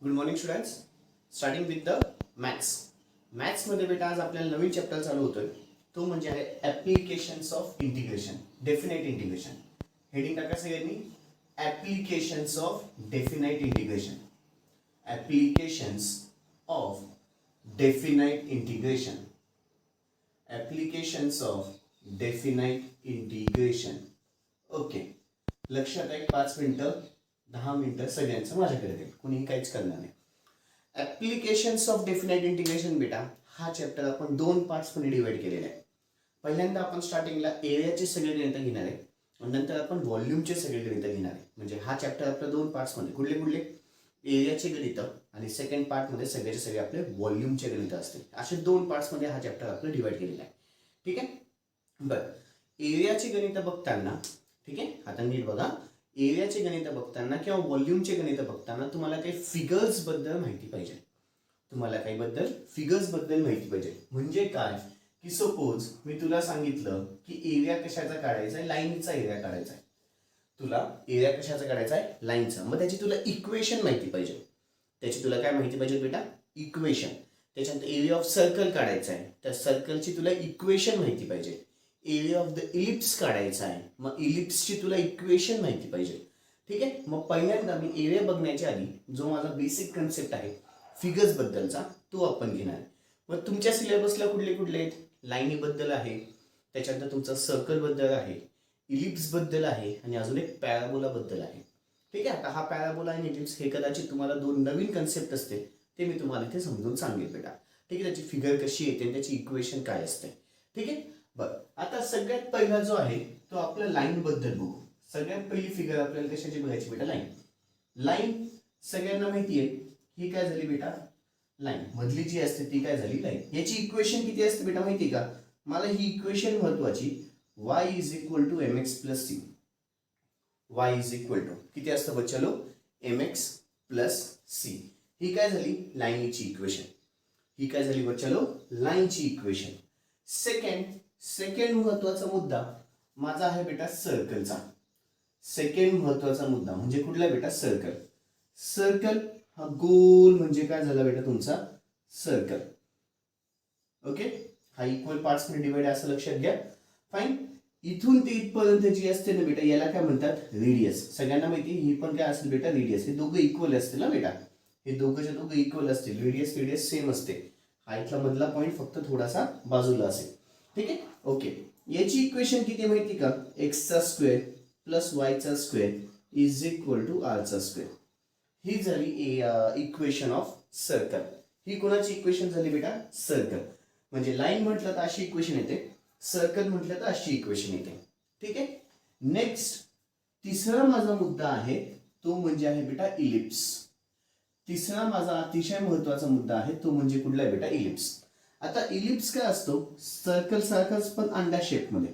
Good morning students. Starting with the maths. मॅथ्समध्ये बेटा आज आपल्याला नवीन चॅप्टर चालू होतोय. तो म्हणजे आहे applications of integration, definite integration. Heading टाका सगळ्यांनी, applications of definite integration. Applications of definite integration. Applications of definite integration. Okay, लक्षात आहे. 5 मिनिटं 10 मिनिटं सगळ्यांचं माझ्याकडे देईल, कुणीही काहीच करणार नाही. ॲप्लिकेशन्स ऑफ डेफिनाइट इंटिग्रेशन बेटा हा चॅप्टर आपण 2 पार्ट्समध्ये डिवाइड केलेला आहे. पहिल्यांदा आपण स्टार्टिंगला एरियाचे सगळे गणितं घेणार आहे आणि नंतर आपण व्हॉल्यूमचे सगळे गणितं घेणार आहे. म्हणजे हा चॅप्टर आपल्या 2 पार्ट्समध्ये कुठले कुठले एरियाचे गणितं आणि सेकंड पार्टमध्ये सगळ्याचे सगळे आपले व्हॉल्यूमचे गणितं असतील. असे 2 पार्ट्समध्ये हा चॅप्टर आपलं डिवाइड केलेला आहे. ठीक आहे. बरं, एरियाचे गणितं बघताना, ठीक आहे, आता नीट बघा. एरियाचे गणितं बघताना किंवा व्हॉल्यूमचे गणितं बघताना तुम्हाला काही फिगर्स बद्दल माहिती पाहिजे. तुम्हाला काही बद्दल फिगर्स बद्दल माहिती पाहिजे. म्हणजे काय की सपोज मी तुला सांगितलं की एरिया कशाचा काढायचा आहे, लाईनचा एरिया काढायचा आहे. तुला एरिया कशाचा काढायचा आहे, लाईनचा. मग त्याची तुला इक्वेशन माहिती पाहिजे. त्याची तुला काय माहिती पाहिजे बेटा, इक्वेशन. त्याच्यानंतर एरिया ऑफ सर्कल काढायचा आहे, त्या सर्कलची तुला इक्वेशन माहिती पाहिजे. एरिया ऑफ द इलिप्स काढायचा आहे, मग इलिप्सची तुला इक्वेशन माहिती पाहिजे. ठीक आहे. मग पहिल्यांदा मी एरिया बघण्याच्या आधी जो माझा बेसिक कन्सेप्ट आहे फिगर्स बद्दलचा तो आपण घेणार. मग तुमच्या सिलेबसला कुठले कुठले आहेत, लाईनीबद्दल आहे, त्याच्यानंतर तुमचा सर्कल बद्दल आहे, इलिप्स बद्दल आहे आणि अजून एक पॅराबोला बद्दल आहे. ठीक आहे. आता हा पॅराबोला आणि इलिप्स हे कदाचित तुम्हाला 2 नवीन कन्सेप्ट असते, ते मी तुम्हाला इथे समजून सांगेल बेटा. ठीक आहे. त्याची फिगर कशी येते आणि त्याची इक्वेशन काय असते. ठीक आहे. बरं, आता सगळ्यात पहिला जो आहे तो आपल्या लाईन बद्दल बघू. सगळ्यात पहिली फिगर आपल्याला कशाची बघायची बेटा, लाईन. लाईन सगळ्यांना माहिती आहे, ही काय झाली बेटा, लाईन. मधली जी असते ती काय झाली, लाईन. याची इक्वेशन किती असते बेटा माहिती आहे का, मला ही इक्वेशन महत्वाची. y is equal to mx plus C. y is equal to किती असतं बच्चालो, mx प्लस सी. ही काय झाली, लाईनची इक्वेशन. ही काय झाली बच्चालो, लाईनची इक्वेशन. सेकंड महत्वाचा मुद्दा माझा आहे बेटा सर्कलचा. सेकंड महत्वाचा मुद्दा म्हणजे कुठला बेटा, सर्कल. सर्कल हा गोल म्हणजे काय झाला बेटा तुमचा, सर्कल. ओके. हा इक्वल पार्ट्स मध्ये डिवाइड आहे असं लक्षात घ्या. फाईन. इथून ते इथपर्यंत जी असते ना बेटा याला काय म्हणतात, रेडियस. सगळ्यांना माहिती ही पण काय असेल बेटा, रेडियस. हे दोघं इक्वल असतील ना बेटा, हे दोघं इक्वल असतील. रेडियस सेम असते. हा इथला मधला पॉईंट फक्त थोडासा बाजूला असेल. ठीक आहे. ओके. याची इक्वेशन किती माहिती का, एक्सचा स्क्वेअर प्लस वायचा स्क्वेअर इज इक्वल टू आरचा स्क्वेअर. ही झाली इक्वेशन ऑफ सर्कल. ही कोणाची इक्वेशन झाली बेटा, सर्कल. म्हणजे लाईन म्हटलं तर अशी इक्वेशन येते, सर्कल म्हटलं तर अशी इक्वेशन येते. ठीक आहे. नेक्स्ट तिसरा माझा मुद्दा आहे तो म्हणजे आहे बेटा इलिप्स. तिसरा माझा अतिशय महत्वाचा मुद्दा आहे तो म्हणजे कुठला बेटा, इलिप्स. आता इलिप्स काय असतो, सर्कल सारखाच पण अंडा शेप मध्ये.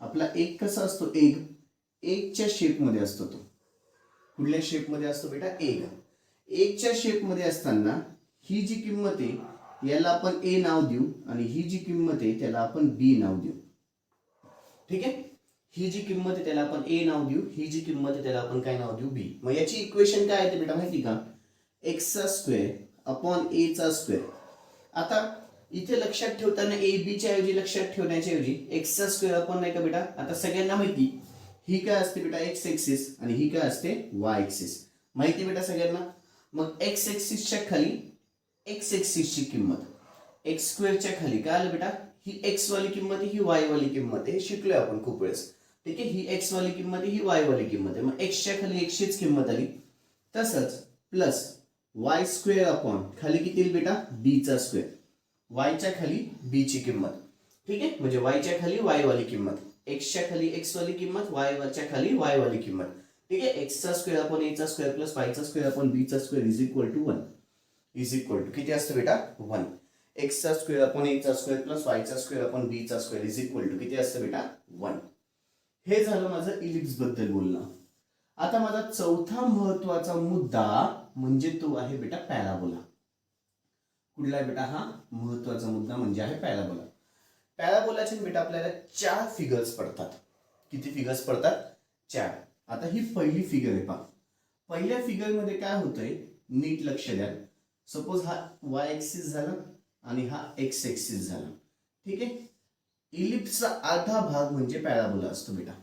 आपला एक कसा असतो, एगच्या शेप मध्ये असतो. तो कुठल्या शेप मध्ये असतो बेटा, एगच्या शेप मध्ये असताना ही जी किंमत आहे याला आपण ए नाव देऊ आणि ही जी किंमत आहे त्याला आपण बी नाव देऊ. ठीक आहे. ही जी किंमत आहे त्याला आपण ए नाव देऊ, ही जी किंमत आहे त्याला आपण काय नाव देऊ, बी. मग याची इक्वेशन काय आहे बेटा माहिती का, एक्सचा स्क्वेअर अपॉन ए चा स्क्वेअर. आता इथे लक्षात ठेवताना ए बी च्या ऐवजी लक्षात ठेवण्याच्या ऐवजी एक्सचा स्क्वेअर अपॉन नाही का बेटा, आता सगळ्यांना माहिती ही काय असते बेटा, एक्स एक्सिस आणि ही काय असते, वाय एक्सिस. माहिती बेटा सगळ्यांना. मग एक्स एक्सिसच्या खाली एक्स एक्सिसची किंमत, एक्स स्क्वेअरच्या खाली काय आलं बेटा, ही एक्स वाली किंमत आहे, ही वाय वाली किंमत आहे. शिकलोय आपण खूप वेळेस. ठीक आहे. ही एक्स वाली किंमत आहे, ही वाय वाली किंमत आहे. मग एक्सच्या खाली एक्सचीच किंमत आली. तसंच प्लस वाय स्क्वेअर अपॉन खाली किती येईल बेटा, बी चा स्क्वेअर. वायच्या खाली बी ची किंमत. ठीक आहे. म्हणजे वायच्या खाली वाय वाली किंमत, एक्सच्या खाली एक्स वाली किंमत, वायच्या खाली वाय वाली किंमत. ठीक आहे. एक्सचा स्क्वेअर अपॉन ए चा स्क्वेअर प्लस वायचा स्क्वेअर अपॉन बी चा square is equal to 1. Is equal to किती असतं बेटा, 1. एक्सचा स्क्वेअर अपॉन ए चा स्क्वेअर प्लस वायचा स्क्वेअर अपॉन बी चा स्क्वेअर इज इक्वल टू किती असतं बेटा, 1. हे झालं माझं इलिप्स बद्दल बोलणं. आता माझा चौथा महत्वाचा मुद्दा म्हणजे तो आहे बेटा पॅराबोला. कुठला आहे बेटा, हा महत्वाचा मुद्दा म्हणजे आहे पॅराबोला. पॅराबोलाचे बेटा आपल्याला 4 फिगर्स पडतात. किती फिगर्स पडतात, 4. आता ही पहिली फिगर आहे पहा. पहिल्या फिगर मध्ये काय होतंय नीट लक्ष द्या. सपोज हा वाय ऍक्सिस झाला आणि हा एक्स ऍक्सिस झाला. ठीक आहे. इलिप्सचा अर्धा भाग म्हणजे पॅराबोला असतो बेटा.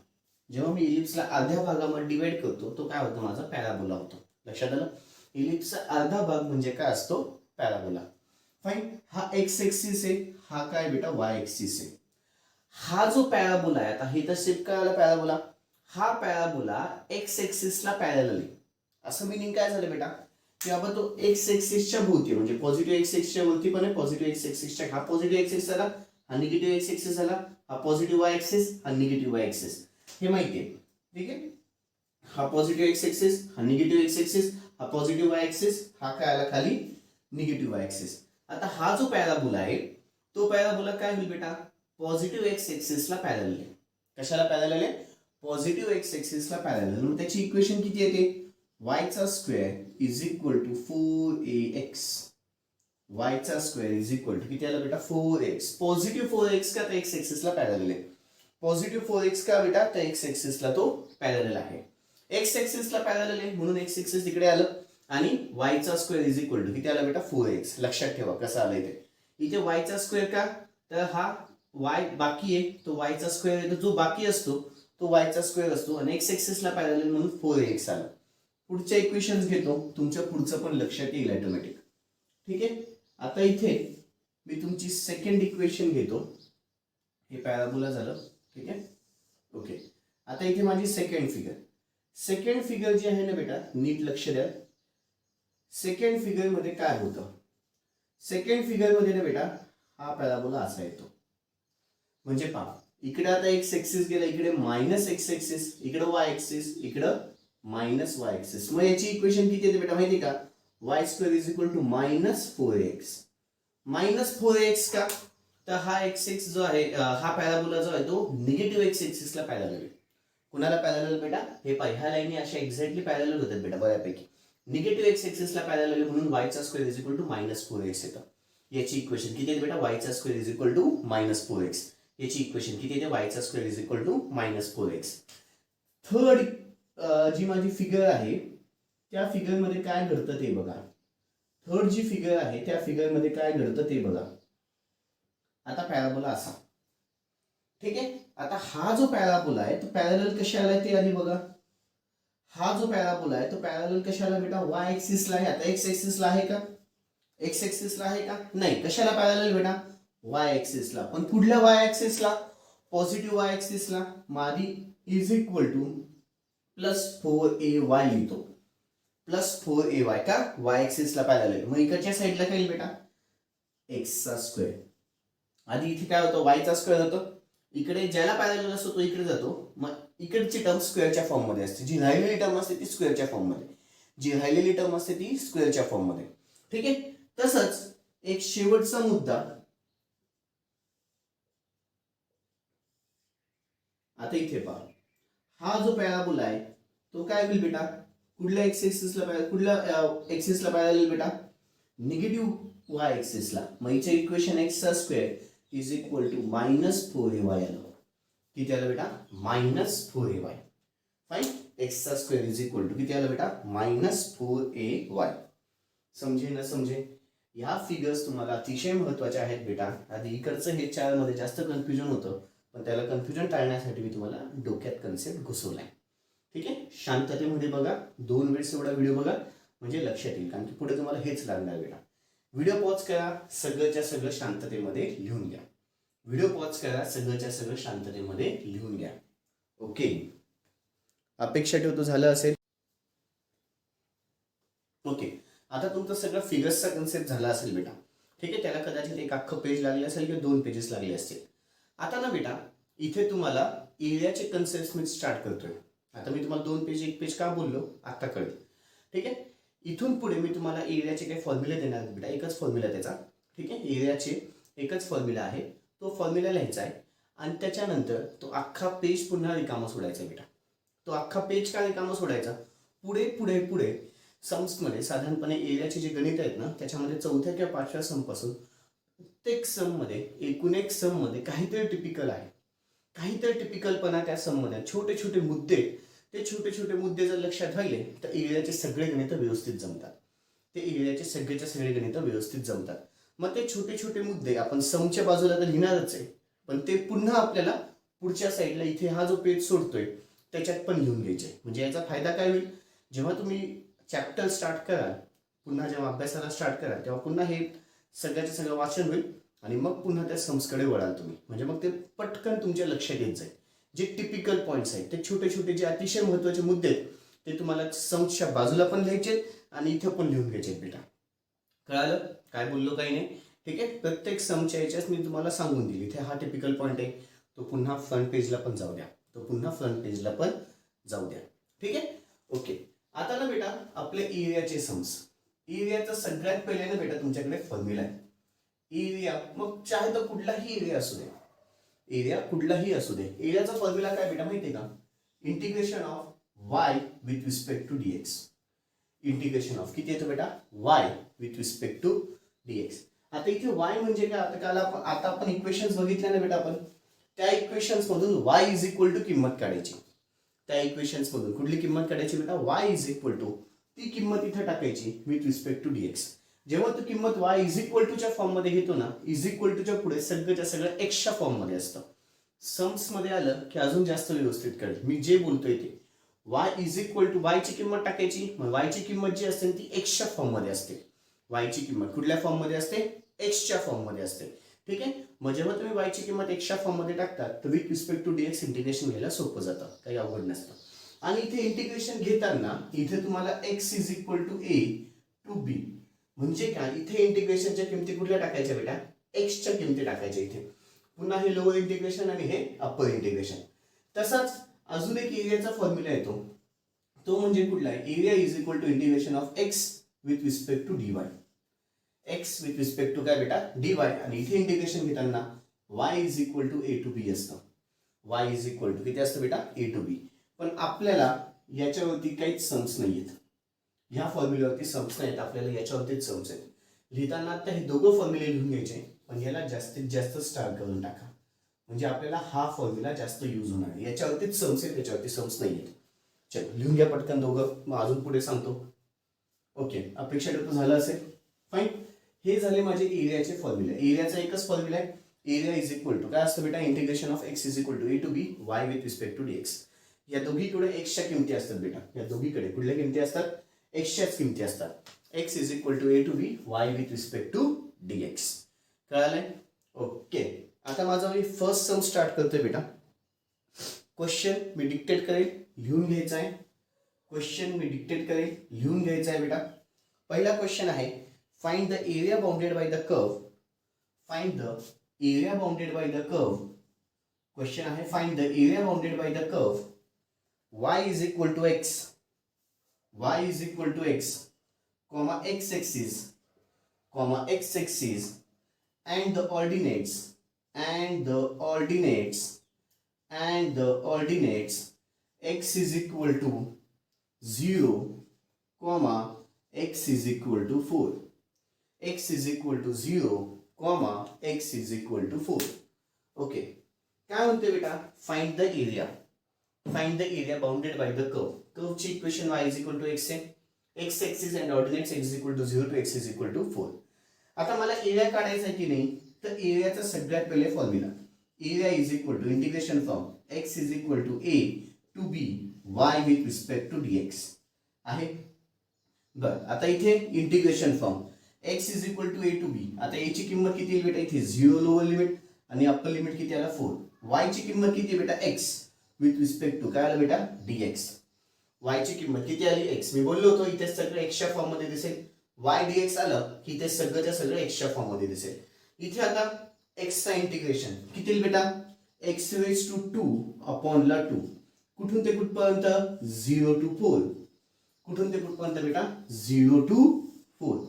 जेव्हा मी इलिप्सला अर्ध्या भागामध्ये डिवाइड करतो तो काय होतो, माझा पॅराबोला होतो. लक्षात आलं. इलिप्सचा अर्धा भाग म्हणजे काय असतो, पॅराबोला. फाईन. हा एक्स ऍक्सिस आहे, हा काय बेटा वाय ऍक्सिस आहे. हा जो पॅराबोला आहे, आता हे तर शेप काय आला पॅराबोला, हा पॅराबोला एक्स ऍक्सिसला पॅरलल आहे. असं मिनिंग काय झालं बेटा, की आपण तो एक्स ऍक्सिसच्या भोवती म्हणजे पॉझिटिव्ह एक्स ऍक्सिसच्या भोवती पण आहे, पॉझिटिव्ह एक्स ऍक्सिसच्या, हा पॉझिटिव्ह एक्स ऍक्सिस झाला, हा निगेटिव्ह एक्स ऍक्सिस झाला, हा पॉझिटिव्ह वाय ऍक्सिस, हा निगेटिव्ह वाय ऍक्सिस. हे माहिती आहे. ठीक आहे. हा पॉझिटिव्ह एक्स ऍक्सिस, हा निगेटिव्ह एक्स ऍक्सिस, हा पॉझिटिव्ह वाय ऍक्सिस, हा काय आला खाली निगेटिव्ह वाय ऍक्सिस. आता हा जो पॅराबोला आहे तो पॅराबोला काय होईल बेटा, पॉझिटिव्ह एक्स ऍक्सिसला पॅरलल आहे. कशाला पॅरलल आहे, पॉझिटिव्ह एक्स ऍक्सिसला पॅरलल. मग त्याची इक्वेशन किती येते, y चा square is equal to 4ax. y चा स्क्वेअर इज इक्वल टू किती आला बेटा, 4x. पॉझिटिव्ह 4x का, तर एक्स ऍक्सिसला पॅरलल आहे. पॉझिटिव्ह 4x का बेटा, तर एक्स ऍक्सिसला तो पॅरलल आहे. एक्स ऍक्सिसला पॅरलल आहे म्हणून एक्स ऍक्सिस तिकडे आलं आणि y चा स्क्वेअर इज इक्वल टू किती आला बेटा, 4x. लक्षात ठेवा कसं आलं इथे. इथे y चा स्क्वेअर का, तर हा y बाकी आहे तो y चा स्क्वेअर आहे, तर जो बाकी असतो तो y चा स्क्वेअर असतो आणि एक्स ऍक्सिसला पॅरलल म्हणून 4x आला. पुढच्या इक्वेशन्स घेतो, तुमच्या पुढचं पण लक्षात येईल ऑटोमॅटिक. ठीक आहे. आता इथे मी तुमची सेकंड इक्वेशन घेतो. हे पॅराबोला झालं. ठीक आहे. ओके. आता इथे माझी सेकंड फिगर. सेकंड फिगर जी आहे ना बेटा, नीट लक्ष द्या. सेकंड फिगर मध्ये काय होतं, सेकंड फिगर मध्ये ना बेटा हा पॅराबोला असा येतो. म्हणजे पहा, इकडे आता एक्स ऍक्सिस गेला, इकडे मायनस एक्स ऍक्सिस, इकडे वाय ऍक्सिस, इकडं मायनस वाय ऍक्सिस. मग याची इक्वेशन किती येते बेटा माहिती का, Y square is equal to minus 4x. Minus 4x का, तर हा एक्स एक्स जो आहे, हा पॅराबोला जो आहे तो निगेटिव्ह एक्स ऍक्सिसला पॅरलल आहे. कुणाला पॅरलल बेटा, हे पाय ह्या लाईनी अशा एक्झॅक्टली पॅरलल होतात बेटा बऱ्यापैकी. निगेटिव्ह एक्स ऍक्सिसला पॅरलल आहे म्हणून y चा square is equal to minus 4x येतं. याची इक्वेशन किती येते बेटा, y चा square is equal to minus 4x. याची इक्वेशन किती येते, y चा square is equal to minus 4x. Third जी माझी फिगर आहे त्या फिगर मध्ये काय घडतं ते बघा. थर्ड जी फिगर आहे त्या फिगर मध्ये काय घडतं ते बघा. आता पॅराबोला असा. ठीक आहे. आता हा जो पॅराबोला आहे तो पॅरलल कशाला आहे ते आधी बघा. हा जो पॅराबोला आहे तो पॅरलल कशाला बेटा, वाय ऍक्सिसला आहे. आता एक्स ऍक्सिसला आहे का, एक्स ऍक्सिसला आहे का, नाही. कशाला पॅरलल बेटा, वाय ऍक्सिसला. पण कुठल्या वाय ऍक्सिसला, पॉझिटिव्ह वाय ऍक्सिसला. मादी is equal two plus 4ay लिहितो. प्लस 4ay का, वाय ऍक्सिसला पॅरलल. मग इकडच्या साईडला काय येईल बेटा, एक्स चा स्क्वेअर. आधी इथे काय होतं, वाय चा स्क्वेअर होतं. इकडे ज्याला पॅरलल असतो तो इकडे जातो. मग इकडची टर्म स्क्वेअरच्या फॉर्म मध्ये असते. जी राहिलेली टर्म असते ती स्क्वेअरच्या फॉर्म मध्ये, जी राहिलेली टर्म असते ती स्क्वेअरच्या फॉर्म मध्ये. ठीक आहे. तसंच एक शेवटचा मुद्दा. आता इथे पहा, हा जो पॅराबोला आहे तो काय होईल बेटा, कुठल्या एक्स ऍक्सिसला, कुठल्या ऍक्सिसला पॅरलल बेटा, निगेटिव्ह वाय ऍक्सिसला. मग इथे इक्वेशन एक्स चा square is equal to minus 4ay आलं. किती आलं बेटा, मायनस 4ay. फाईन. एक्स चा स्क्वेअर इज इक्वल टू किती आलं बेटा, मायनस 4ay. समजे ना समजे. ह्या फिगर्स तुम्हाला अतिशय महत्वाच्या आहेत बेटा. आधी इकडचं हे 4 मध्ये जास्त कन्फ्युजन होतं, पण त्याला कन्फ्युजन टाळण्यासाठी मी तुम्हाला डोक्यात कन्सेप्ट घुसवलाय. ठीक आहे. शांततेमध्ये बघा, 2 वेळेस एवढा व्हिडिओ बघा म्हणजे लक्षात येईल, कारण की पुढे तुम्हाला हेच लागणार बेटा. व्हिडिओ पॉज करा, सगळंच्या सगळं शांततेमध्ये लिहून घ्या. व्हिडिओ पॉज करा, सगळंच्या सगळं शांततेमध्ये लिहून घ्या. ओके. अपेक्षा ठेवतो झालं असेल. ओके. आता तुमचं सगळं फिगर्सचा कन्सेप्ट झाला असेल बेटा. ठीक आहे. त्याला कदाचित एक अख्खं पेज लागले असेल किंवा 2 पेजेस लागले असतील. आता ना बेटा इथे तुम्हाला एरियाचे कन्सेप्ट मी स्टार्ट करतोय. आता मी तुम्हाला 2 पेज 1 पेज का बोललो आता कळेल. ठीक आहे. इथून पुढे मी तुम्हाला एरियाचे काही फॉर्म्युले देणार आहेत बेटा. एकच फॉर्म्युला त्याचा. ठीक आहे. एरियाचे एकच फॉर्म्युला आहे, तो फॉर्म्युला लिहायचा आहे आणि त्याच्यानंतर तो अख्खा पेज पुन्हा रिकामा सोडायचा बेटा. तो अख्खा पेज का रिकामा सोडायचा, पुढे पुढे पुढे सम्समध्ये साधारणपणे एरियाचे जे गणित आहेत ना त्याच्यामध्ये 4थ्या किंवा 5व्या समपासून प्रत्येक सममध्ये एकूण एक सममध्ये काहीतरी टिपिकल आहे, काहीतरी टिपिकलपणा त्या सममध्ये. छोटे छोटे मुद्दे, ते छोटे छोटे मुद्दे जर लक्षात राहिले तर एरियाचे सगळे गणित व्यवस्थित जमतात. ते एरियाचे सगळेच्या सगळे गणित व्यवस्थित जमतात. मग ते छोटे छोटे मुद्दे आपण समच्या बाजूला तर लिहिणारच आहे, पण ते पुन्हा आपल्याला पुढच्या साईडला इथे हा जो पेज सोडतोय त्याच्यात पण लिहून घ्यायचे. म्हणजे याचा फायदा काय होईल, जेव्हा तुम्ही चॅप्टर स्टार्ट कराल, पुन्हा जेव्हा अभ्यासाला स्टार्ट कराल, तेव्हा पुन्हा हे सगळ्याचं सगळं वाचन होईल आणि मग पुन्हा त्या सम्सकडे वळाल तुम्ही. म्हणजे मग ते पटकन तुमच्या लक्षात येत जाईल. जे टिपिकल पॉईंट्स आहेत, ते छोटे छोटे जे अतिशय महत्त्वाचे मुद्दे आहेत, ते तुम्हाला सम्सच्या बाजूला पण लिहायचे आणि इथं पण लिहून घ्यायचे बेटा. कळालं काय बोललो काही नाही? ठीक आहे. प्रत्येक समच्या याच्याच मी तुम्हाला सांगून दिली. इथे हा टिपिकल पॉईंट आहे, तो पुन्हा फ्रंट पेजला पण जाऊ द्या, तो पुन्हा फ्रंट पेजला पण जाऊ द्या. ठीक आहे. ओके. आता ना बेटा आपले एरियाचे सम्स. एरियाचा सगळ्यात पहिले ना बेटा तुमच्याकडे फॉर्म्युला आहे. एरिया मग चाहे तो कुठलाही एरिया असू दे, एरिया कुठलाही असू दे, एरियाचा फॉर्म्युला काय बेटा माहिती आहे का? Integration of Y with respect to dx. Integration of किती येतो बेटा? Y with respect to dx. आता इथे वाय म्हणजे काय? आता आपण इक्वेशन्स बघितल्या ना बेटा, आपण त्या इक्वेशन्स मधून वाय इज इक्वल टू किंमत काढायची. त्या इक्वेशन्स मधून कुठली किंमत काढायची बेटा? वाय इज इक्वल टू, ती किंमत इथे टाकायची विथ रिस्पेक्ट टू डीएक्स. जेव्हा तू किंमत वाय इज इक्वल टूच्या फॉर्म मध्ये घेतो ना, इज इक्वल टूच्या पुढे सगळ्याच्या सगळं एक्सच्या फॉर्म मध्ये असतं. सम्स मध्ये आलं की अजून जास्त व्यवस्थित कळेल मी जे बोलतोय ते. Y is equal to Y ची किंमत टाकायची, मग वाय ची किंमत जी असते ती एक्सच्या फॉर्म मध्ये असते. वाय ची किंमत कुठल्या फॉर्म मध्ये असते? एक्सच्या फॉर्म मध्ये असते. ठीक आहे. मग जेव्हा तुम्ही वाय ची किंमत एक्सच्या फॉर्म मध्ये टाकतात तर with respect to dx integration घ्यायला सोपं जातं, काही अवघड नसतं. आणि इथे इंटिग्रेशन घेताना इथे तुम्हाला X is equal to A to B म्हणजे काय? इथे इंटिग्रेशनच्या किमती कुठल्या टाकायच्या बेटा? एक्सच्या किमती टाकायच्या इथे. पुन्हा हे लोअर इंटिग्रेशन आणि हे अप्पर इंटिग्रेशन. तसाच अजून एक एरियाचा फॉर्म्युला येतो, तो म्हणजे कुठला आहे? Area is equal to integration of X with respect to D Y. X with respect to काय बेटा? D Y. आणि इथे इंटिग्रेशन घेताना Y is equal to A to B असतं. वाय इज इक्वल टू किती असतं बेटा? A to B. पण आपल्याला याच्यावरती काहीच सम्स नाही आहेत, ह्या फॉर्म्युल्यावरती सम्स नाहीत, आपल्याला याच्यावरतीच सम्स आहेत. लिहिताना आता हे दोघं फॉर्म्युले लिहून घ्यायचे, पण याला जास्तीत जास्त स्टार करून टाका, म्हणजे आपल्याला हा फॉर्म्युला जास्त यूज होणार आहे. याच्यावरतीच सम्स आहेत, याच्यावरती सम्स नाही आहेत. चलो लिहून घ्या पटकन दोघं, मग अजून पुढे सांगतो. ओके, अपेक्षा ठेवतो झालं असेल. फाईन. हे झाले माझे एरियाचे फॉर्म्युले. एरियाचा एकच फॉर्म्युला आहे, एरिया इज इक्वल टू काय असतं बेटा? Integration of X is equal to A to B Y with respect to dx. या दोघीकडे एक्सच्या किमती असतात बेटा. या दोघीकडे कुठल्या किमती असतात? एक्सच्याच किमती असतात. X is equal to A to B Y with respect to D X. कळालंय? ओके. आता माझा मी फर्स्ट सम स्टार्ट करतोय बेटा. क्वेश्चन मी डिक्टेट करेल, लिहून घ्यायचा आहे. क्वेश्चन मी डिक्टेट करेल, लिहून घ्यायचा आहे बेटा. पहिला क्वेश्चन आहे, find the area bounded by the curve. Find the area bounded by the curve. Question आहे, find the area bounded by the curve y is equal to x, y is equal to x, comma x axis, and the ordinates, x is equal to 0, comma x is equal to 4. x is equal to 0, comma x is equal to 4. Okay. काय म्हणते बेटा? Find the area. Find the area bounded by the curve. Curve ची equation y is equal to x आहे. x axis and ordinates x is equal to 0 to x is equal to 4. आता मला area काढायचा आहे की नाही, तर एरियाचा सगळ्यात पहिले formula area is equal to integration from x is equal to a to b y with respect to dx आहे. बर, आता इथे integration from x is equal to a to b. आता a ची किंमत किती येईल बेटा? इथे 0 लोअर लिमिट आणि अप्पर लिमिट किती आला? 4. y ची किंमत किती बेटा? x विथ रिस्पेक्ट टू काय आलं बेटा? dx. y ची किंमत किती आली? x. मी बोललो होतो इथे सगळं एक्सच्या फॉर्म मध्ये दिसेल. y dx आलं की ते सगळंच्या सगळं एक्सच्या फॉर्म मध्ये दिसेल. इथे आता x चा इंटिग्रेशन किती येईल बेटा? x रेज टू 2 अपॉन ला 2. कुठून ते कुठपर्यंत? 0 टू 4. कुठून ते कुठपर्यंत बेटा? 0 टू 4.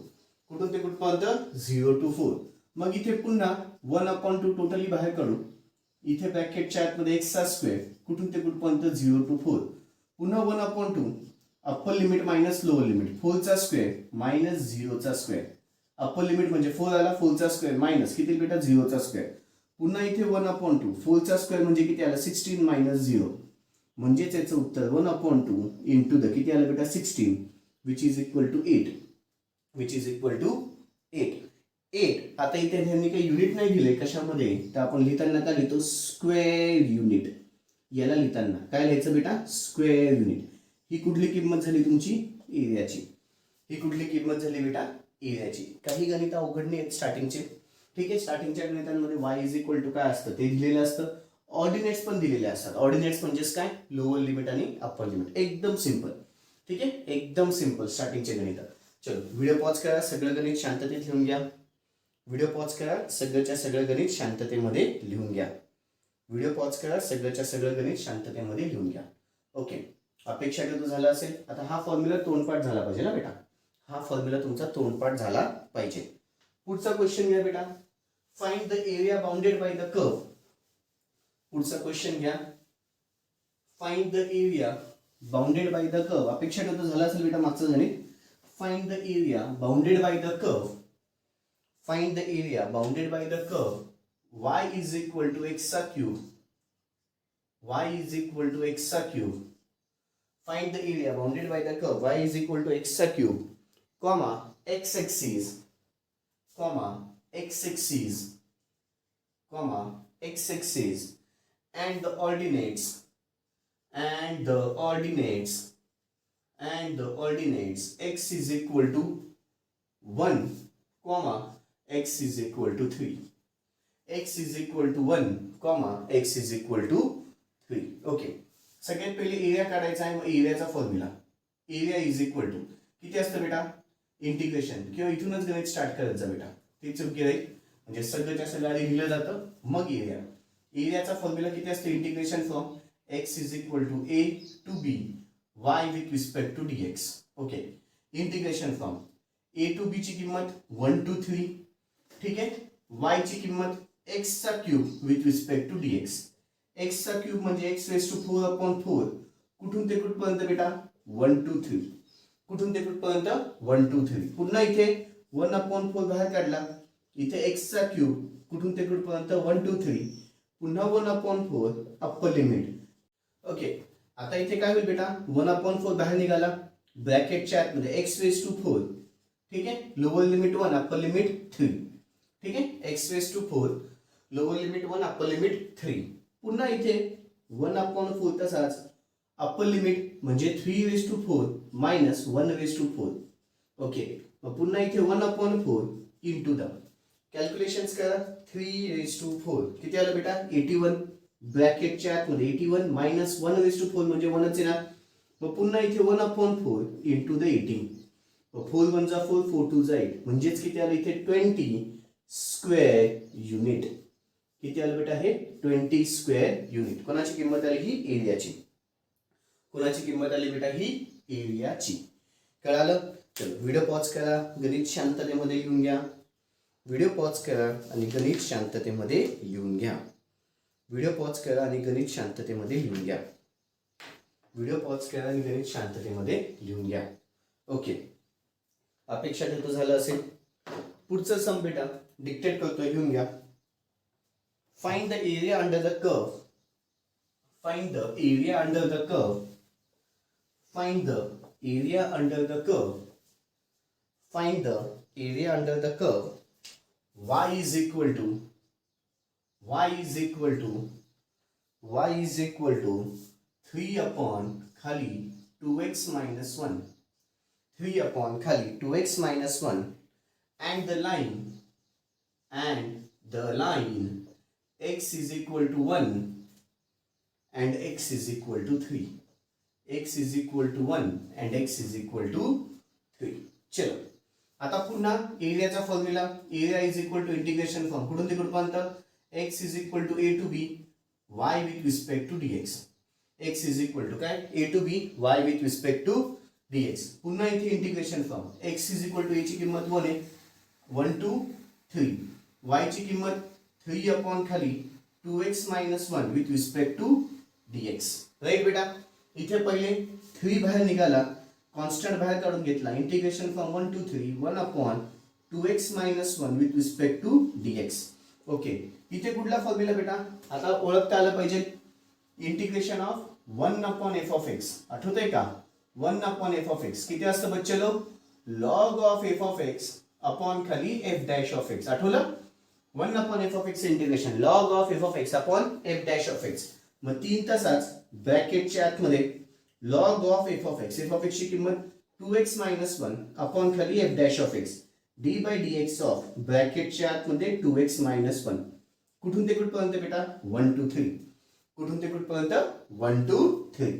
कुठून ते कुठपर्यंत? 0 टू 4. मग इथे पुन्हा 1 अपॉन 2 टोटली बाहेर काढू. इथे ब्रॅकेटच्या आतमध्ये x चा स्क्वेअर कुठून ते कुठपर्यंत? 0 टू 4. पुन्हा 1 upon 2 upper limit minus lower limit 4 चा स्क्वेअर मायनस 0 चा स्क्वेअर. अप्पर लिमिट म्हणजे 4 आला, 4 चा स्क्वेअर मायनस किती बेटा? 0 चा स्क्वेअर. पुन्हा इथे 1 अपॉन 2 4 चा स्क्वेअर म्हणजे किती आला? 16 मायनस 0. म्हणजेच याचं उत्तर 1 अपॉन 2 इंटू द किती आलं बेटा? 16 which is equal to 8. Which is equal to 8. 8 आता इथे त्यांनी काही युनिट नाही दिले कशामध्ये, तर आपण लिहिताना काय लिहितो, स्क्वेअर युनिट. याला लिहिताना काय लिहायचं बेटा, स्क्वेअर युनिट. ही कुठली किंमत झाली तुमची, एरियाची. ही कुठली किंमत झाली बेटा, एरियाची. काही गणित अवघड नाही आहेत स्टार्टिंगचे. ठीक आहे, स्टार्टिंगच्या गणितांमध्ये y इज इक्वल टू काय असतं ते दिलेलं असतं. ऑर्डिनेट्स पण दिलेले असतात. ऑर्डिनेट्स म्हणजेच काय, लोअर लिमिट आणि अप्पर लिमिट. एकदम सिंपल. ठीक आहे, एकदम सिंपल स्टार्टिंगचे गणित. चलो व्हिडिओ पॉज करा, सगळं गणित शांततेत लिहून घ्या. व्हिडिओ पॉज करा, सगळंच्या सगळं गणित शांततेमध्ये लिहून घ्या. व्हिडिओ पॉज करा, सगळंच्या सगळं गणित शांततेमध्ये लिहून घ्या. ओके, अपेक्षा ठेवतो झाला असेल. आता हा फॉर्म्युला तोंडपाठ झाला पाहिजे ना बेटा, हा फॉर्म्युला तुमचा तोंडपाठ झाला पाहिजे. पुढचा क्वेश्चन घ्या बेटा, find the area bounded by the curve. पुढचा क्वेश्चन घ्या, find the area bounded by the curve. अपेक्षा ठेवतो झाला असेल बेटा मागचं गणित. Find the area bounded by the curve. Find the area bounded by the curve y is equal to x cube. y is equal to x cube. Find the area bounded by the curve y is equal to x cube, comma x axis, comma x axis, comma x axis, and the ordinates, and the ordinates, and the ordinates x is equal to 1, comma x is equal to 3. x is equal to 1, comma x is equal to 3. Okay, सगळ्यात पहिले area काढायचा आहे. मग एरियाचा formula, area is equal to किती असतं बेटा, integration किंवा इथूनच गणित स्टार्ट करायचं बेटा, ते चुकी राहील. म्हणजे सगळ्याच्या सगळं आधी लिहिलं जातं मग एरिया. एरियाचा फॉर्म्युला किती असतं, integration from x is equal to a to b y with respect to dx. Okay, integration from a to b ची किंमत 1 टू 3. ठीक आहे, y ची किंमत x चा cube with respect to dx. x चा क्यूब म्हणजे x रेज टू 4 अपॉन 4. कुठून ते कुठपर्यंत बेटा, 1 टू 3. कुठून ते कुठपर्यंत, 1 टू 3. पुन्हा इथे 1 अपॉन 4 बाहेर काढला. इथे x चा क्यूब कुठून ते कुठपर्यंत, 1 टू 3. पुन्हा 1 अपॉन 4 अप्पर लिमिट. ओके, आता इथे काय होईल बेटा, 1 अपॉन 4 बाहेर निघाला, ब्रॅकेटच्या आतमध्ये x रेज टू 4. ठीक आहे, लोअर लिमिट 1 अप्पर लिमिट 3. ठीक आहे, x raise to 4 lower limit 1 upper limit 3. पुन्हा इथे 1 अपॉन 4 तसाच, अप्पर लिमिट म्हणजे 3 raise to 4 minus 1 raise to 4. Okay, मग पुन्हा इथे 1 अपॉन 4 इंटू द कॅल्क्युलेशन्स करा. 3 रेज टू 4 किती आलं बेटा, 81. ब्रॅकेटच्या आतमध्ये 81 मायनस 1 रेज टू 4 म्हणजे 1च येणार. मग पुन्हा इथे 1 अपॉन 4 इंटू द 18. 4 1 जा 4, 4 2 जा 8 म्हणजेच किती आलं इथे, 20 स्क्वेअर युनिट. किती आलं बेटा हे, 20 स्क्वेअर युनिट. कोणाची किंमत आली, ही एरियाची. कोणाची किंमत आली बेटा, ही एरियाची. कळालं. चलो व्हिडिओ पॉज करा, गणित शांततेमध्ये लिहून घ्या. व्हिडिओ पॉज करा आणि गणित शांततेमध्ये लिहून घ्या. व्हिडिओ पॉज करा आणि गणित शांततेमध्ये लिहून घ्या. व्हिडिओ पॉज करा आणि गणित शांततेमध्ये लिहून घ्या. ओके, अपेक्षा ठेवतो झालं असेल. पुढचं सम बेटा डिक्टेट करतोय, लिहून घ्या. Find the area under the curve. Find the area under the curve. Find the area under the curve. Find the area under the curve. y is equal to, y is equal to, y is equal to 3 upon खाली 2x minus 1. 3 upon खाली 2x minus 1. And the line x is equal to 1 and x is equal to 3. x is equal to 1 and x is equal to 3. चलो आता पुन्हा एरियाचा formula, area is equal to integration from कुठून ते कुठपर्यंत, x is equal to a to b y with respect to dx. x is equal to काय, a to b y with respect to dx. पुन्हा इथे integration from x is equal to a ची किंमत 1 आहे, 1 to 3. y ची किंमत 3 upon खाली 2x minus 1 with respect to dx. Right बेटा, इथे पहिले 3 बाहेर निघाला, कॉन्स्टंट बाहेर काढून घेतला. Integration from 1 to 3 1 upon 2x minus 1 with respect to dx. Okay, इथे कुठला फॉर्म्युला बेटा आता ओळखता आलं पाहिजे. Integration of 1 upon f of x. आठवतंय का, 1 अपॉन f ऑफ x किती असतं बच्चे लोक, log of F of X upon खाली एफ डॅश ऑफ एक्स. आठवलं? 1 upon F of X integration log of F of X upon F dash of X. मग 3 तसाच ब्रॅकेटच्या आतमध्ये log of F of X ची किंमत 2x मायनस 1 अपॉन खाली F dash of X D by D X of ब्रॅकेटच्या आतमध्ये 2x minus 1. कुठून ते कुठपर्यंत बेटा? 1 to 3. कुठून ते कुठपर्यंत? 1 to 3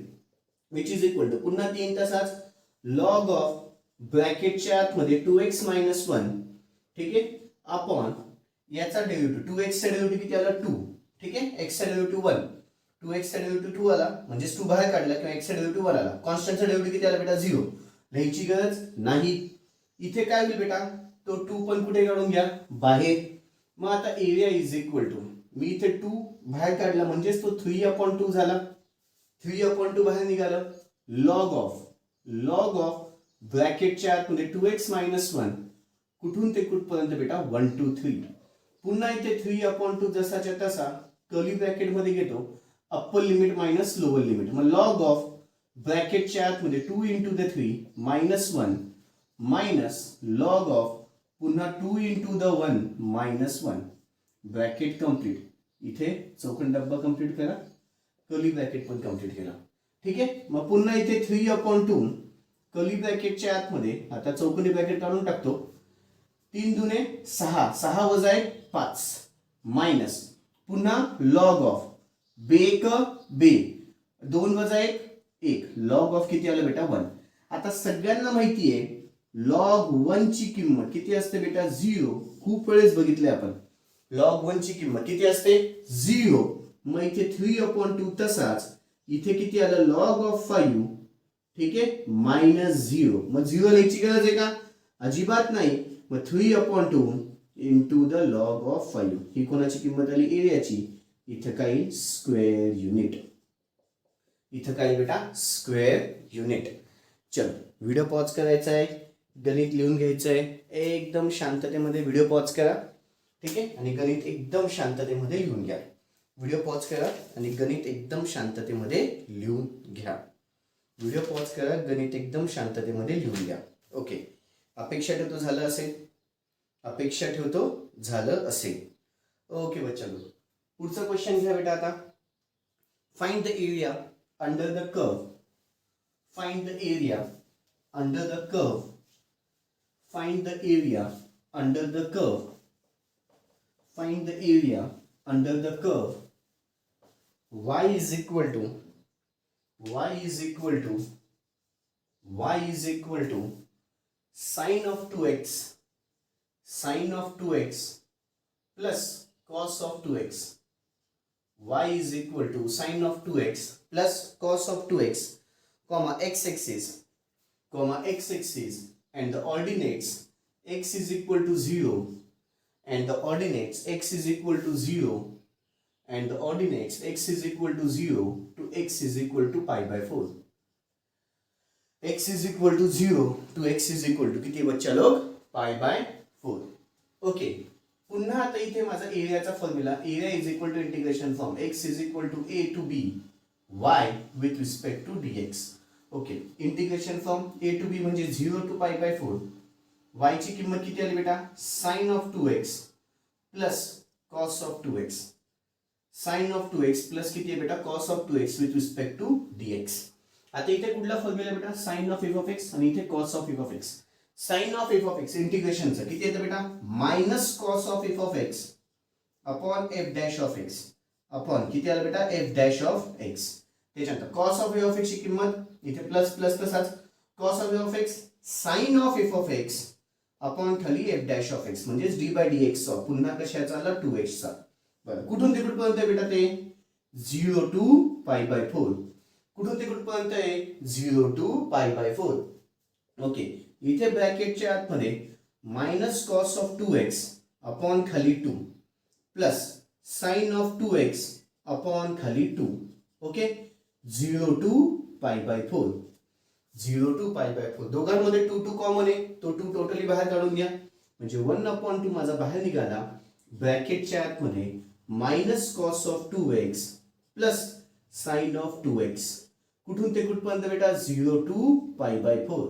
which is equal to पुन्हा 3 तसाच लॉग ऑफ ब्रॅकेटच्या आतमध्ये 2x मायनस 1 ठीक आहे अपॉन याचा डेरिव्हेटिव्ह 2x चा डेरिव्हेटिव्ह किती आला? 2. ठीक आहे. x चा डेरिव्हेटिव्ह 1. 2x चा डेरिव्हेटिव्ह 2 आला म्हणजे 2 बाहेर काढला किंवा x चा डेरिव्हेटिव्ह 1 आला. कॉन्स्टंटचा डेरिव्हेटिव्ह किती आला बेटा? 0. लिहायची गरज नाही. इथे काय होईल बेटा? तो 2 पण कुठे काढून घ्या? बाहेर. मग आता एरिया इज इक्वल टू मी इथे 2 बाहेर काढला म्हणजेच तो 3/2 झाला. 3/2 बाहेर निघालं. लॉग ऑफ ब्रॅकेटच्या आतमध्ये 2x मायनस 1 कुठून ते कुठपर्यंत बेटा? 1 to 3. पुन्हा इथे 3/2 जसाच्या तसा कर्ली ब्रॅकेट मध्ये घेतो upper limit minus lower limit. मग लॉग ऑफ ब्रॅकेटच्या आतमध्ये 2 into the 3 minus 1 minus log of पुन्हा 2 into the 1 minus 1 bracket complete. इथे चौकन डब्बा कंप्लीट करा. कर्ली ब्रॅकेट पण कंप्लीट केला. ठीक आहे. मग पुन्हा इथे 3/2 कर्ली ब्रॅकेटच्या आतमध्ये आता चौकोनी ब्रॅकेट काढून टाकतो. 3 दुने 6 6 वजा 1 5 मायनस पुन्हा लॉग ऑफ बे 2 वजा 1 1 लॉग ऑफ किती आलं बेटा? 1. आता सगळ्यांना माहिती आहे लॉग 1 ची किंमत किती असते बेटा? 0. खूप वेळेस बघितले आपण. लॉग 1 ची किंमत किती असते? 0. मग इथे 3/2 तसाच इथे किती आलं? लॉग ऑफ 5 ठीक आहे मायनस 0. मग 0 लिहायची गरज आहे का? अजिबात नाही. मग 3/2 इंटू द लॉग ऑफ 5 ही कोणाची किंमत आली? एरियाची. इथं काही स्क्वेअर युनिट. इथं काय बेटा? Square unit. चल व्हिडिओ पॉज करायचा आहे. गणित लिहून घ्यायचं आहे. एकदम शांततेमध्ये व्हिडिओ पॉज करा. ठीक आहे. आणि गणित एकदम शांततेमध्ये लिहून घ्या. व्हिडिओ पॉज करा आणि गणित एकदम शांततेमध्ये लिहून घ्या. व्हिडिओ पॉज करा. गणित एकदम शांततेमध्ये लिहून घ्या. ओके. अपेक्षा ठेवतो झालं असेल. अपेक्षा ठेवतो झालं असेल. ओके बच्चांनो. पुढचा क्वेश्चन घ्या बेटा आता. Find the area under the curve. Find the area under the curve. Find the area under the curve. Find the area under the curve. y is equal to sin of 2x plus cos of 2x. y is equal to sin of 2x plus cos of 2x comma x-axis and the ordinates x is equal to 0 and the ordinates x is equal to 0 and the ordinates x is equal to 0 to x is equal to pi by 4. x is equal to 0 to x is equal to किती बच्चा लोग? pi by 4. Okay. पुन्हा आता इथे माझा एरियाचा formula area is equal to integration from x is equal to a to b y with respect to dx. Okay. Integration from a to b म्हणजे 0 to pi by 4. y ची किंमत किती आली बेटा? sin of 2x plus cos of 2x. sin of 2x plus किती आहे बेटा? cos of 2x with respect to dx. आता इथे कुठला फॉर्म्युला बेटा? sin of f of x आणि इथे cos of f of x. sin of f of x इंटिग्रेशनचं किती येतं बेटा? Minus cos of f of x upon f dash of x upon किती आलं बेटा? f dash of x. त्याच्यानंतर cos of f of x ची किंमत इथे प्लस प्लस तसाच cos of f of x sin of f of x upon खाली f dash of x म्हणजेच d by dx ऑफ पुन्हा कशाचा आला? 2x चा. बरं कुठून ते कुठपर्यंत आहे बेटा? ते 0 to pi by 4. कुठून ते कुठपर्यंत आहे? 0 to pi by 4. ओके. इथे ब्रॅकेटच्या आतमध्ये minus cos of 2x upon खाली 2 plus sign of 2x upon खाली 2. Okay. 0 to pi by 4. 0 to pi by 4. दोघांमध्ये 2 कॉमन आहे. तो 2 टोटली बाहेर काढून घ्या म्हणजे 1/2 माझा बाहेर निघाला. ब्रॅकेटच्या आतमध्ये minus cos of 2x plus sign of 2x कुठून ते कुठपर्यंत बेटा? 0 to pi by 4.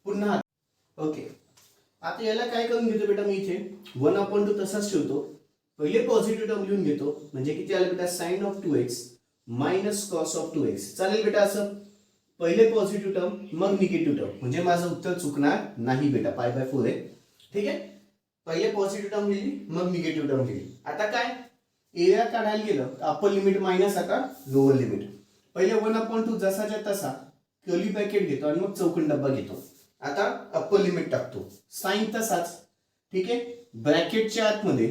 पुन्हा ओके, आता याला काय करून घेतो बेटा मी इथे 1/2 तसाच ठेवतो. पहिले पॉझिटिव्ह टर्म लिहून घेतो म्हणजे किती आलं बेटा sine of 2x minus cos of 2x. चालेल बेटा असं, पहिले पॉझिटिव्ह टर्म मग निगेटिव्ह टर्म, म्हणजे माझं उत्तर चुकणार नाही बेटा. π/4 आहे. ठीक आहे, पहिले पॉझिटिव्ह टर्म लिहिली मग निगेटिव्ह टर्म लिहिली. आता काय एरिया काढायला गेलं अप्पर लिमिट मायनस आता लोअर लिमिट. पहिले 1/2 जसाच्या तसा कर्ली ब्रॅकेट घेतो आणि मग चौकोन डब्बा घेतो. आता अप्पर लिमिट टाकतो, साइन तसाच. ठीक आहे, ब्रॅकेटच्या आतमध्ये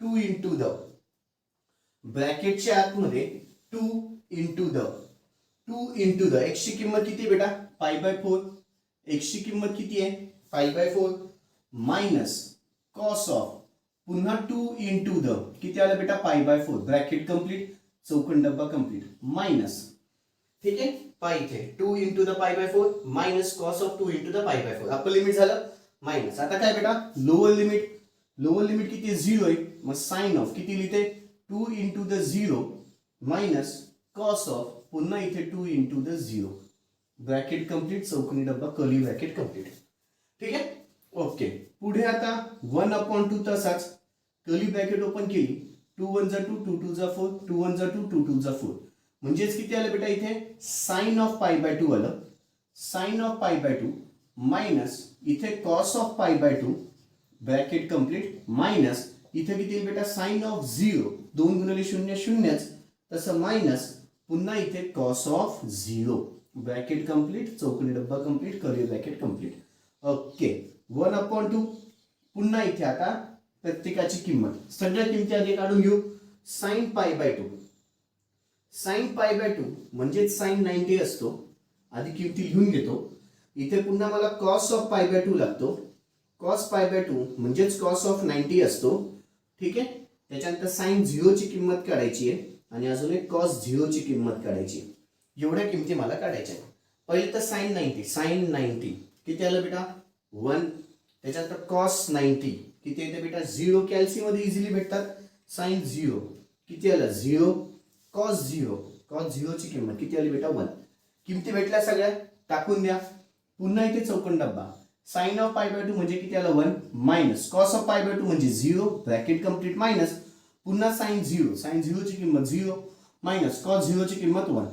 2 इंटू द, ब्रॅकेटच्या आतमध्ये 2 into the, 2 into the. x ची किंमत किती बेटा π/4, x ची किंमत किती आहे π/4 मायनस कॉस ऑफ पुन्हा 2 इंटू द किती आलं बेटा π/4. ब्रॅकेट कंप्लीट, चौकोन डब्बा कंप्लीट, मायनस. ठीक आहे, पाय इथे 2 into the π/4 minus cos of 2 into the π/4. Upper limit झालं मायनस. आता काय बेटा लोअर लिमिट, लोअर लिमिट किती आहे 0 आहे. मग साइन ऑफ किती लिहिते 2 into the 0 minus cos of पुन्हा इथे 2 इंटू द 0. ब्रॅकेट कंप्लीट, चौकोनी डब्बा कर्ली ब्रॅकेट कंप्लीट. ठीक आहे, ओके. पुढे आता 1/2 तसाच कर्ली ब्रॅकेट ओपन केली, 2 1 जा 2, 2 2 जा 4, 2 1 जा 2, 2 2 जा 4. म्हणजेच किती आलं बेटा इथे साइन ऑफ π/2 आलं, साइन ऑफ π/2 मायनस इथे cos of π/2 bracket complete, minus इथे किती येईल बेटा साइन ऑफ 0, 2 गुणिले 0 0च, तसं मायनस पुन्हा इथे कॉस ऑफ 0. ब्रॅकेट कंप्लीट, चौकोनी डब्बा complete, curly bracket complete. Okay, 1/2 पुन्हा इथे आता प्रत्येकाची किंमत, सगळ्या किमती आधी काढून घेऊ. साइन π/2, साइन π/2 म्हणजेच साइन 90 असतो. आधी किमती लिहून घेतो. इथे पुन्हा मला कॉस ऑफ π/2 लागतो. कॉस π/2 म्हणजेच कॉस ऑफ 90 असतो. ठीक आहे, त्याच्यानंतर साइन 0 ची किंमत काढायची आहे आणि अजून एक कॉस 0 ची किंमत काढायची. एवढ्या किमती मला काढायच्या. पहिले तर साइन 90, साइन 90 किती आलं बेटा 1. त्याच्यानंतर कॉस 90 किती येते बेटा 0. कॅल्सी मध्ये इझिली भेटतात. साइन 0 किती आलं 0. कॉस 0, कॉस 0 ची किंमत किती आली बेटा 1. किमती भेटल्या सगळ्या, टाकून द्या. पुन्हा इथे चौकोन डब्बा, साइन ऑफ π/2 म्हणजे किती आलं 1 मायनस कॉस ऑफ π/2 म्हणजे 0, ब्रॅकेट कंप्लीट, मायनस पुन्हा साइन 0, साइन 0 ची किंमत 0 मायनस कॉस 0 ची किंमत 1.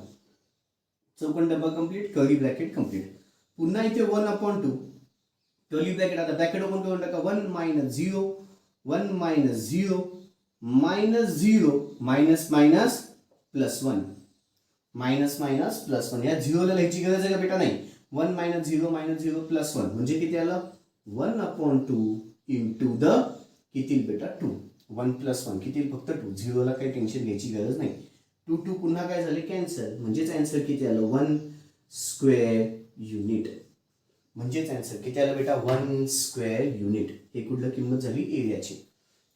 चौकोन डब्बा कंप्लीट, कर्ली ब्रॅकेट कंप्लीट. पुन्हा इथे 1/2 कर्ली ब्रॅकेट, आता ब्रॅकेट ओपन करून टाका. 1 minus 0, 1 minus 0 minus 0 minus minus plus 1, minus minus plus 1. या 0ला लिहायची गरज आहे का बेटा नाही. 1 मायनस 0 मायनस 0 प्लस 1 म्हणजे किती आलं 1/2 इंटू द किती बेटा 2. 1 प्लस 1 किती फक्त 2. 0ला काही टेन्शन घ्यायची गरज नाही. 2 2 पुन्हा काय झाले कॅन्सल, म्हणजेच आन्सर किती आलं 1 स्क्वेअर युनिट. म्हणजेच आन्सर किती आलं बेटा 1 स्क्वेअर युनिट. हे कुठलं किंमत झाली एरियाची,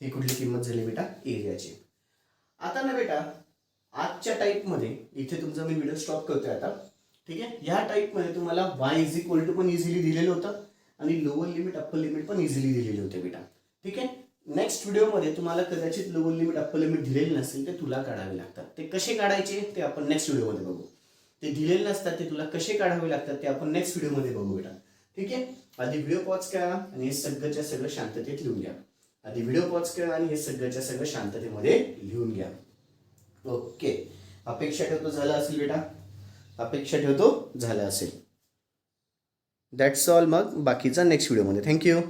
हे कुठली किंमत झाली बेटा एरियाची. आता ना बेटा आजच्या टाईपमध्ये इथे तुमचा मी व्हिडिओ स्टॉप करतोय आता. ठीक आहे, या टाईपमध्ये तुम्हाला y पण इझिली दिलेलं होतं आणि लोअर लिमिट अप्पर लिमिट पण इझिली दिलेले होते बेटा. ठीक आहे, नेक्स्ट व्हिडिओमध्ये तुम्हाला कदाचित लोअर लिमिट अप्पर लिमिट दिलेले नसेल, ते तुला काढावे लागतात. ते कसे काढायचे ते आपण नेक्स्ट व्हिडिओमध्ये बघू. ते दिलेले नसतात, ते तुला कसे काढावे लागतात ते आपण नेक्स्ट व्हिडिओमध्ये बघू बेटा. ठीक आहे, आधी व्हिडिओ पॉज करा आणि हे सगळंच्या सगळं शांततेत लिहून घ्या. आधी व्हिडिओ पॉज करा आणि हे सगळ्याच्या सगळं शांततेमध्ये लिहून घ्या. ओके, अपेक्षा ठेवतो झालं असेल बेटा, अपेक्षा ठेवतो झालं असेल. That's all. मग बाकीचा नेक्स्ट व्हिडिओमध्ये. थँक्यू.